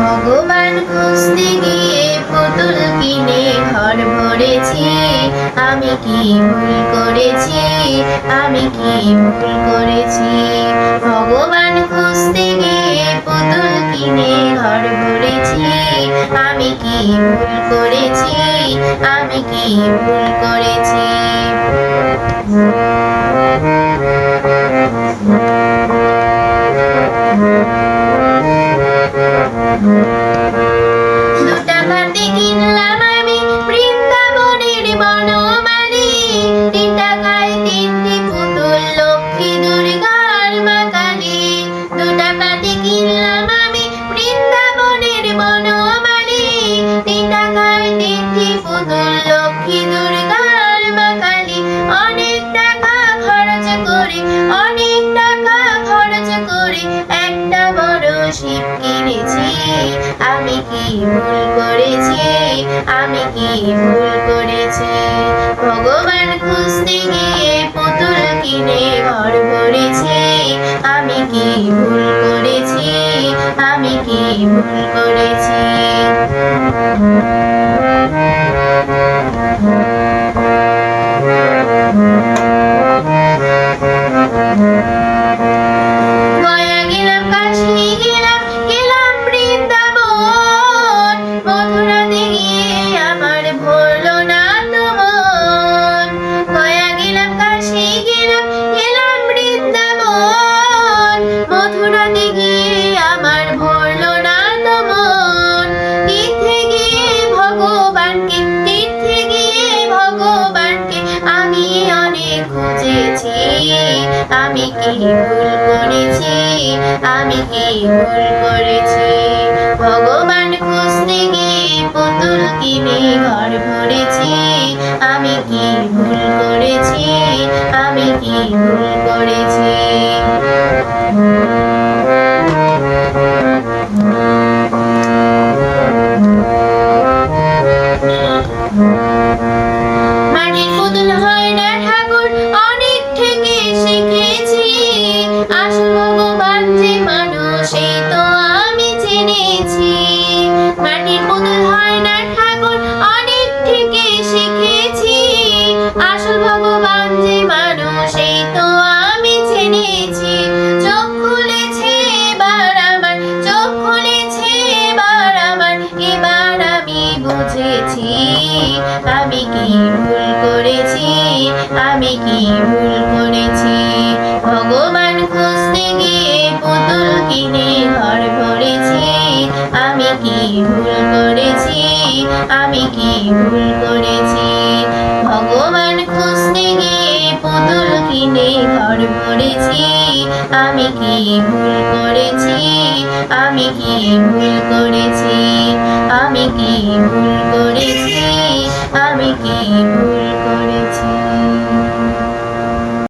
ভগবান খুঁজতে গিয়ে পুতুল কিনে ঘর ভরেছি। আমি কি ভুল করেছি? আমি কি ভুল করেছি? ভগবান খুঁজতে গিয়ে পুতুল কিনে ঘর ভরেছি। আমি কি ভুল করেছি? আমি কি ভুল করেছি? দুটাকাতে কিনলাম আমি বৃন্দাবনের বনমালী। 3 টাকায় 3টি পুতুল লক্ষ্মী দুর্গার মা কালী। 2 টাকাতে কিনলাম আমি বৃন্দাবনের বনমালী। 3 টাকায় 3টি পুতুল লক্ষ্মী দুর্গার মা কালী। অনেক টাকা খরচ করে, অনেক টাকা খরচ করে একটা বড় শিব কিনেছি। আমি কি ভুল করেছি? আমি কি ভুল করেছি? ভগবান খুঁজতে গিয়ে পুতুল কিনে ঘর ভরেছি। আমি কি ভুল করেছি? আমি কি ভুল করেছি? গয়া গেলাম, কাশী গেলাম, গেলাম বৃন্দাবন। মথুরাতে গিয়ে আমার ভরলো না তো মন। গয়া গেলাম, কাশী গেলাম, গেলাম বৃন্দাবন। মথুরাতে গিয়ে আমার ভরলো না তো মন। তীর্থে গিয়ে ভগবানকে, তীর্থে গিয়ে ভগবানকে আমি অনেক খুঁজেছি। আমি কি ভুল করেছি? আমি কি ভুল করেছি? ভগবান খুঁজতে গিয়ে পুতুল কিনে ঘর ভরেছি। আমি কি ভুল করেছি? আমি কি ভুল করেছি? মাটির পুতুল হয় না ঠাকুর, অনেক থেকে শিখেছি। আসল ভগবান যে মানুষ এই তো আমি জেনেছি। মাটির পুতুল হয় না ঠাকুর, অনেক থেকে শিখেছি। আসল ভগবান যে মানুষ এই তো আমি জেনেছি। চোখ খুলেছে এবার আমার, চোখ খুলেছে এবার আমার, এবার আমি বুঝেছি। আমি কি ভুল করেছি? আমি কি ভুল করেছি? ভগবান খুঁজতে গিয়ে পুতুল কিনে ঘর ভরেছি। আমি কি ভুল করেছি? আমি কি ভুল করেছি? ভগবান খুঁজতে গিয়ে পুতুল কিনে ঘর ভরেছি। আমি কি ভুল করেছি? আমি কি ভুল করেছি? আমি কি ভুল করেছি? আমি কি ভুল করেছি?